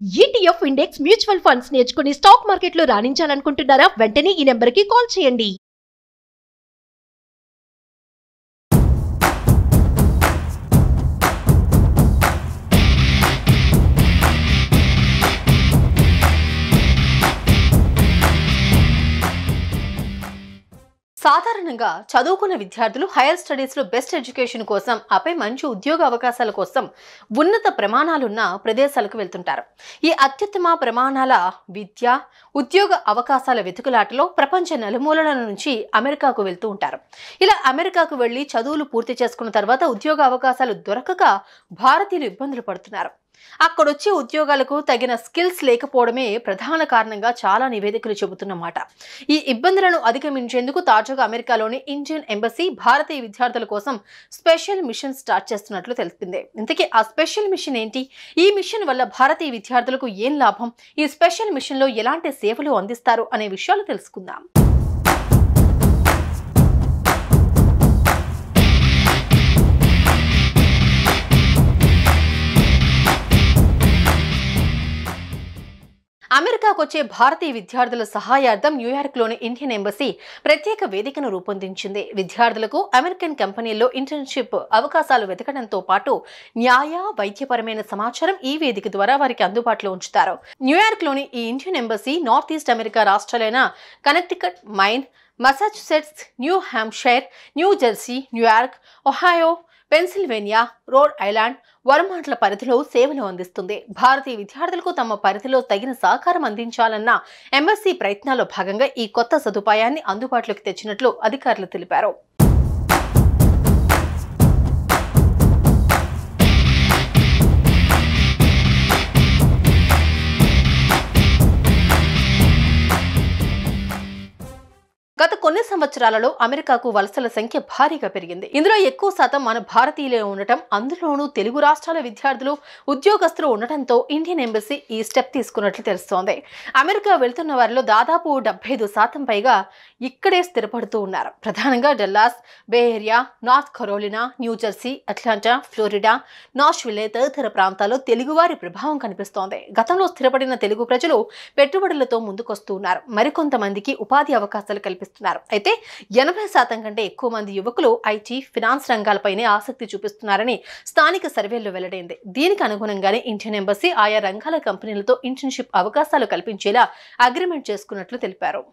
ETF index mutual funds నేర్చుకుని stock మార్కెట్లో రాణించాలనుకుంటున్నారా? వెంటనే ఈ నెంబర్కి కాల్ చేయండి. సాధారణంగా చదువుకున్న విద్యార్థులు హైయర్ స్టడీస్ లో బెస్ట్ ఎడ్యుకేషన్ కోసం ఆపై మంచి ఉద్యోగ అవకాశాల కోసం ఉన్నత ప్రమాణాలున్న ప్రదేశాలకు వెళ్తుంటారు. ఈ అత్యుత్తమ ప్రమాణాల విద్య ఉద్యోగ అవకాశాల వెతుకులాటలో ప్రపంచ నలుమూలల నుంచి అమెరికాకు వెళ్తూ ఉంటారు. ఇలా అమెరికాకు వెళ్లి చదువులు పూర్తి చేసుకున్న తర్వాత ఉద్యోగ అవకాశాలు దొరకక భారతీయులు ఇబ్బందులు పడుతున్నారు. అక్కడొచ్చే ఉద్యోగాలకు తగిన స్కిల్స్ లేకపోవడమే ప్రధాన కారణంగా చాలా నివేదికలు చెబుతున్నమాట. ఈ ఇబ్బందులను అధిగమించేందుకు తాజాగా అమెరికాలోని ఇండియన్ ఎంబసీ భారతీయ విద్యార్థుల కోసం స్పెషల్ మిషన్ స్టార్ట్ చేస్తున్నట్లు తెలిపింది. ఇంతకీ ఆ స్పెషల్ మిషన్ ఏంటి? ఈ మిషన్ వల్ల భారతీయ విద్యార్థులకు ఏం లాభం? ఈ స్పెషల్ మిషన్ లో ఎలాంటి సేవలు అందిస్తారు అనే విషయాలు తెలుసుకుందాం. అమెరికాకు వచ్చే భారతీయ విద్యార్థుల సహాయార్థం న్యూయార్క్లోని ఇండియన్ ఎంబసీ ప్రత్యేక వేదికను రూపొందించింది. విద్యార్థులకు అమెరికన్ కంపెనీల్లో ఇంటర్న్షిప్ అవకాశాలు వెతకడంతో పాటు న్యాయ వైద్యపరమైన సమాచారం ఈ వేదిక ద్వారా వారికి అందుబాటులో ఉంచుతారు. న్యూయార్క్లోని ఈ Indian embassy north east America రాష్ట్రాలైన Connecticut, Maine, Massachusetts, New Hampshire, New Jersey, New York, Ohio, Pennsylvania, Rhode Island, వర్మాంట్ల పరిధిలో సేవలు అందిస్తుంది. భారతీయ విద్యార్థులకు తమ పరిధిలో తగిన సహకారం అందించాలన్న ఎంబసీ ప్రయత్నాల్లో భాగంగా ఈ కొత్త సదుపాయాన్ని అందుబాటులోకి తెచ్చినట్లు అధికారులు తెలిపారు. గత కొన్ని సంవత్సరాలలో అమెరికాకు వలసల సంఖ్య భారీగా పెరిగింది. ఇందులో ఎక్కువ శాతం మన భారతీయులే ఉండటం, అందులోనూ తెలుగు రాష్ట్రాల విద్యార్థులు, ఉద్యోగస్తులు ఉండటంతో ఇండియన్ ఎంబసీ ఈ స్టెప్ తీసుకున్నట్లు తెలుస్తోంది. అమెరికా వెళ్తున్న వారిలో దాదాపు 75% పైగా ఇక్కడే స్థిరపడుతూ ఉన్నారు. ప్రధానంగా Dallas, Bay Area, North Carolina, New Jersey, Atlanta, Florida, Nashville తదితర ప్రాంతాల్లో తెలుగువారి ప్రభావం కనిపిస్తోంది. గతంలో స్థిరపడిన తెలుగు ప్రజలు పెట్టుబడులతో ముందుకొస్తూ ఉన్నారు. మరికొంతమందికి ఉపాధి అవకాశాలు కల్పిస్తున్నారు. అయితే 80% కంటే ఎక్కువ మంది యువకులు ఐటీ, ఫినాన్స్ రంగాలపైనే ఆసక్తి చూపిస్తున్నారని స్థానిక సర్వేల్లో వెల్లడైంది. దీనికి అనుగుణంగానే ఇండియన్ ఎంబసీ ఆయా రంగాల కంపెనీలతో ఇంటర్న్షిప్ అవకాశాలు కల్పించేలా అగ్రిమెంట్ చేసుకున్నట్లు తెలిపారు.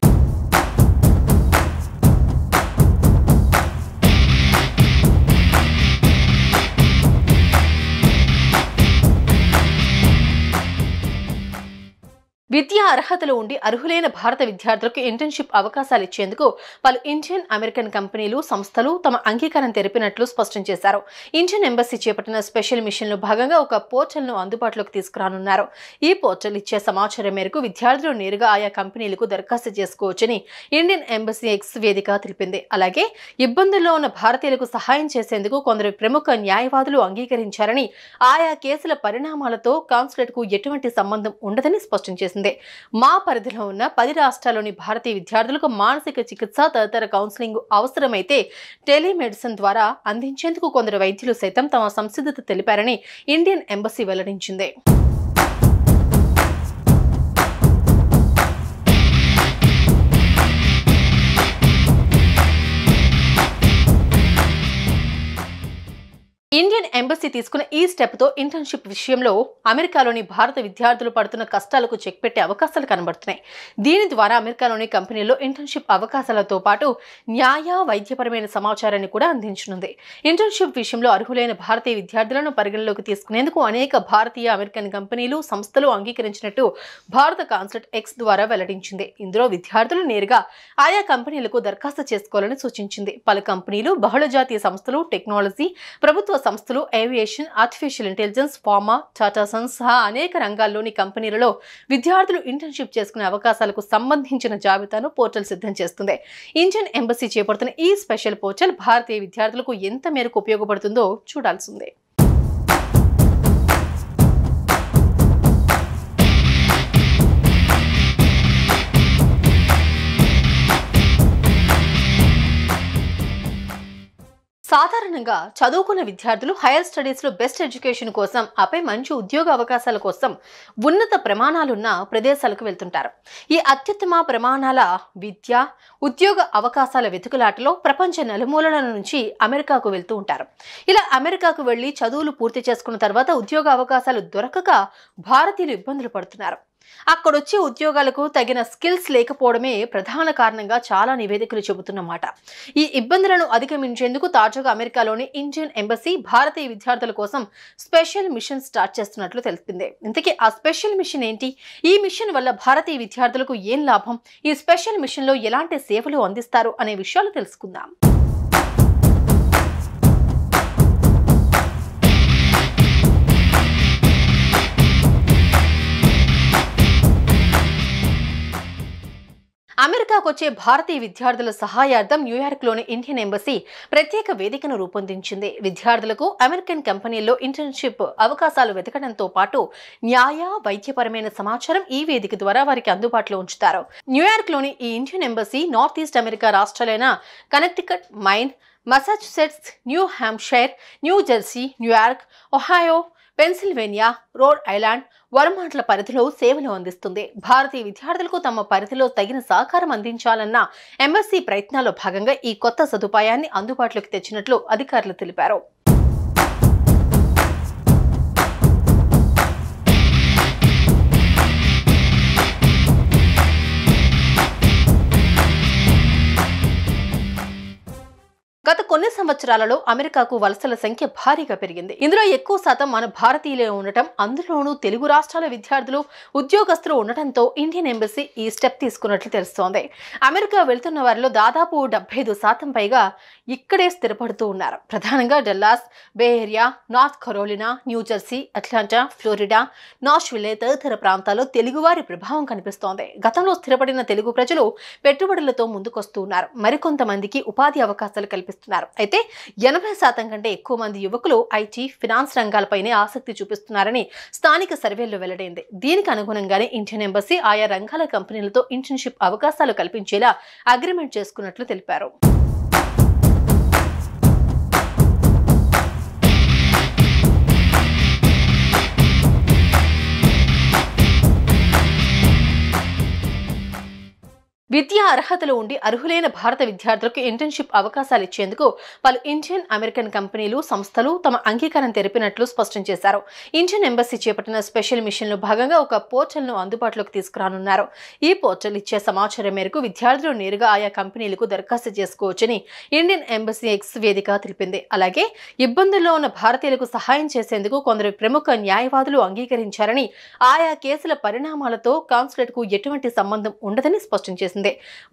విద్యా అర్హతలు ఉండి అర్హులైన భారత విద్యార్థులకు ఇంటర్న్షిప్ అవకాశాలు ఇచ్చేందుకు పలు ఇండియన్ అమెరికన్ కంపెనీలు, సంస్థలు తమ అంగీకారం తెలిపినట్లు స్పష్టం చేశారు. ఇండియన్ ఎంబసీ చేపట్టిన స్పెషల్ మిషన్ లో భాగంగా ఒక పోర్టల్ ను అందుబాటులోకి తీసుకురానున్నారు. ఈ పోర్టల్ ఇచ్చే సమాచారం మేరకు విద్యార్థులు నేరుగా ఆయా కంపెనీలకు దరఖాస్తు చేసుకోవచ్చని ఇండియన్ ఎంబసీ ఎక్స్ వేదిక తెలిపింది. అలాగే ఇబ్బందుల్లో ఉన్న భారతీయులకు సహాయం చేసేందుకు కొందరు ప్రముఖ న్యాయవాదులు అంగీకరించారని, ఆయా కేసుల పరిణామాలతో కాన్సులేట్ కు ఎటువంటి సంబంధం ఉండదని స్పష్టం చేసింది. మా పరిధిలో ఉన్న 10 రాష్ట్రాల్లోని భారతీయ విద్యార్థులకు మానసిక చికిత్స తదితర కౌన్సిలింగ్ అవసరమైతే టెలిమెడిసిన్ ద్వారా అందించేందుకు కొందరు వైద్యులు సైతం తమ సంసిద్ధత తెలిపారని ఇండియన్ ఎంబసీ వెల్లడించింది. ఇండియన్ ఎంబసీ తీసుకున్న ఈ స్టెప్ తో ఇంటర్న్షిప్ విషయంలో అమెరికాలోని భారత విద్యార్థులు పడుతున్న కష్టాలకు చెక్ పెట్టే అవకాశాలు కనబడుతున్నాయి. దీని ద్వారా అమెరికాలోని కంపెనీల్లో ఇంటర్న్షిప్ అవకాశాలతో పాటు న్యాయ వైద్యపరమైన సమాచారాన్ని కూడా అందించనుంది. ఇంటర్న్షిప్ విషయంలో అర్హులైన భారతీయ విద్యార్థులను పరిగణలోకి తీసుకునేందుకు అనేక భారతీయ అమెరికన్ కంపెనీలు, సంస్థలు అంగీకరించినట్టు భారత కాన్సులేట్ ఎక్స్ ద్వారా వెల్లడించింది. ఇందులో విద్యార్థులు నేరుగా ఆయా కంపెనీలకు దరఖాస్తు చేసుకోవాలని సూచించింది. పలు కంపెనీలు, బహుళజాతీయ సంస్థలు, టెక్నాలజీ, ప్రభుత్వ సంస్థలు, aviation, artificial intelligence, pharma, Tata Sons సహా అనేక రంగాల్లోని కంపెనీలలో విద్యార్థులు ఇంటర్న్షిప్ చేసుకునే అవకాశాలకు సంబంధించిన జాబితాను పోర్టల్ సిద్ధం చేస్తుంది. ఇండియన్ ఎంబసీ చేపడుతున్న ఈ స్పెషల్ పోర్టల్ భారతీయ విద్యార్థులకు ఎంత మేరకు ఉపయోగపడుతుందో చూడాల్సిందే. సాధారణంగా చదువుకున్న విద్యార్థులు హైయర్ స్టడీస్లో బెస్ట్ ఎడ్యుకేషన్ కోసం, ఆపై మంచి ఉద్యోగ అవకాశాల కోసం ఉన్నత ప్రమాణాలున్న ప్రదేశాలకు వెళ్తుంటారు. ఈ అత్యుత్తమ ప్రమాణాల విద్య, ఉద్యోగ అవకాశాల వెతుకులాటలో ప్రపంచ నలుమూలల నుంచి అమెరికాకు వెళ్తూ ఉంటారు. ఇలా అమెరికాకు వెళ్లి చదువులు పూర్తి చేసుకున్న తర్వాత ఉద్యోగ అవకాశాలు దొరకక భారతీయులు ఇబ్బందులు పడుతున్నారు. అక్కడొచ్చే ఉద్యోగాలకు తగిన స్కిల్స్ లేకపోవడమే ప్రధాన కారణంగా చాలా నివేదికలు చెబుతున్నమాట. ఈ ఇబ్బందులను అధిగమించేందుకు తాజాగా అమెరికాలోని ఇండియన్ ఎంబసీ భారతీయ విద్యార్థుల కోసం స్పెషల్ మిషన్ స్టార్ట్ చేస్తున్నట్లు తెలిపింది. ఇంతకీ ఆ స్పెషల్ మిషన్ ఏంటి? ఈ మిషన్ వల్ల భారతీయ విద్యార్థులకు ఏం లాభం? ఈ స్పెషల్ మిషన్ లో ఎలాంటి సేవలు అందిస్తారు అనే విషయాలు తెలుసుకుందాం. అమెరికాకు వచ్చే భారతీయ విద్యార్థుల సహాయార్థం న్యూయార్క్లోని ఇండియన్ ఎంబసీ ప్రత్యేక వేదికను రూపొందించింది. విద్యార్థులకు అమెరికన్ కంపెనీల్లో ఇంటర్న్షిప్ అవకాశాలు వెతకడంతో పాటు న్యాయ, వైద్యపరమైన సమాచారం ఈ వేదిక ద్వారా వారికి అందుబాటులో ఉంచుతారు. న్యూయార్క్లోని ఈ Indian embassy north east America రాష్ట్రాలైన Connecticut, Maine, Massachusetts, New Hampshire, New Jersey, New York, Ohio, Pennsylvania, Rhode Island, వర్మాంట్ల పరిధిలో సేవలు అందిస్తుంది. భారతీయ విద్యార్థులకు తమ పరిధిలో తగిన సహకారం అందించాలన్న ఎంబసీ ప్రయత్నాల్లో భాగంగా ఈ కొత్త సదుపాయాన్ని అందుబాటులోకి తెచ్చినట్లు అధికారులు తెలిపారు. గత కొన్ని సంవత్సరాలలో అమెరికాకు వలసల సంఖ్య భారీగా పెరిగింది. ఇందులో ఎక్కువ శాతం మన భారతీయులే ఉండటం, అందులోనూ తెలుగు రాష్ట్రాల విద్యార్థులు, ఉద్యోగస్తులు ఉండటంతో ఇండియన్ ఎంబసీ ఈ స్టెప్ తీసుకున్నట్లు తెలుస్తోంది. అమెరికా వెళ్తున్న వారిలో దాదాపు 75% పైగా ఇక్కడే స్థిరపడుతూ ఉన్నారు. ప్రధానంగా Dallas, Bay Area, North Carolina, New Jersey, Atlanta, Florida, Nashville తదితర ప్రాంతాల్లో తెలుగువారి ప్రభావం కనిపిస్తోంది. గతంలో స్థిరపడిన తెలుగు ప్రజలు పెట్టుబడులతో ముందుకొస్తూ ఉన్నారు. మరికొంతమందికి ఉపాధి అవకాశాలు కల్పిస్తున్నారు. అయితే 80% కంటే ఎక్కువ మంది యువకులు ఐటీ, ఫినాన్స్ రంగాలపైనే ఆసక్తి చూపిస్తున్నారని స్థానిక సర్వేల్లో వెల్లడైంది. దీనికి అనుగుణంగానే ఇండియన్ ఎంబసీ ఆయా రంగాల కంపెనీలతో ఇంటర్న్షిప్ అవకాశాలు కల్పించేలా అగ్రిమెంట్ చేసుకున్నట్లు తెలిపారు. విద్యా అర్హతలు ఉండి అర్హులైన భారత విద్యార్థులకు ఇంటర్న్షిప్ అవకాశాలు ఇచ్చేందుకు పలు ఇండియన్ అమెరికన్ కంపెనీలు, సంస్థలు తమ అంగీకారం తెలిపినట్లు స్పష్టం చేశారు. ఇండియన్ ఎంబసీ చేపట్టిన స్పెషల్ మిషన్లో భాగంగా ఒక పోర్టల్ను అందుబాటులోకి తీసుకురానున్నారు. ఈ పోర్టల్ ఇచ్చే సమాచారం మేరకు విద్యార్థులు నేరుగా ఆయా కంపెనీలకు దరఖాస్తు చేసుకోవచ్చని ఇండియన్ ఎంబసీ ఎక్స్ వేదిక తెలిపింది. అలాగే ఇబ్బందుల్లో ఉన్న భారతీయులకు సహాయం చేసేందుకు కొందరు ప్రముఖ న్యాయవాదులు అంగీకరించారని, ఆయా కేసుల పరిణామాలతో కాన్సులేట్కు ఎటువంటి సంబంధం ఉండదని స్పష్టం చేసింది.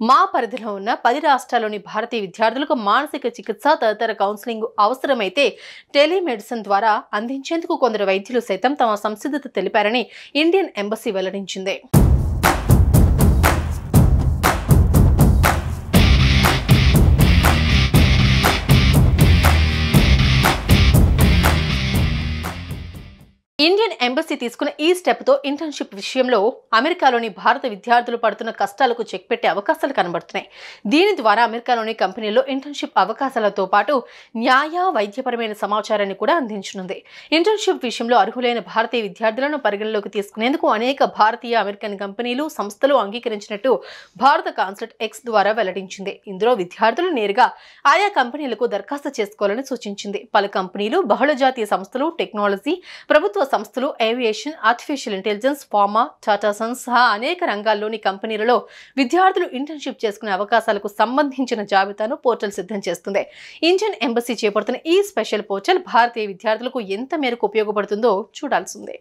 మా పరిధిలో ఉన్న 10 రాష్ట్రాల్లోని భారతీయ విద్యార్థులకు మానసిక చికిత్స తదితర కౌన్సిలింగ్ అవసరమైతే టెలిమెడిసిన్ ద్వారా అందించేందుకు కొందరు వైద్యులు సైతం తమ సంసిద్ధత తెలిపారని ఇండియన్ ఎంబసీ వెల్లడించింది. ఇండియన్ ఎంబసీ తీసుకున్న ఈ స్టెప్తో ఇంటర్న్షిప్ విషయంలో అమెరికాలోని భారత విద్యార్థులు పడుతున్న కష్టాలకు చెక్ పెట్టే అవకాశాలు కనబడుతున్నాయి. దీని ద్వారా అమెరికాలోని కంపెనీల్లో ఇంటర్న్షిప్ అవకాశాలతో పాటు న్యాయ, వైద్యపరమైన సమాచారాన్ని కూడా అందించనుంది. ఇంటర్న్షిప్ విషయంలో అర్హులైన భారతీయ విద్యార్థులను పరిగణలోకి తీసుకునేందుకు అనేక భారతీయ, అమెరికన్ కంపెనీలు, సంస్థలు అంగీకరించినట్టు భారత కాన్సులేట్ ఎక్స్ ద్వారా వెల్లడించింది. ఇందులో విద్యార్థులు నేరుగా ఆయా కంపెనీలకు దరఖాస్తు చేసుకోవాలని సూచించింది. పలు కంపెనీలు, బహుళజాతీయ సంస్థలు, టెక్నాలజీ, ప్రభుత్వ సంస్థలు, aviation, artificial intelligence, pharma, Tata Sons సహా అనేక రంగాల్లోని కంపెనీలలో విద్యార్థులు ఇంటర్న్షిప్ చేసుకునే అవకాశాలకు సంబంధించిన జాబితాను పోర్టల్ సిద్ధం చేస్తుంది. ఇండియన్ ఎంబసీ చేపడుతున్న ఈ స్పెషల్ పోర్టల్ భారతీయ విద్యార్థులకు ఎంత మేరకు ఉపయోగపడుతుందో చూడాల్సిందే.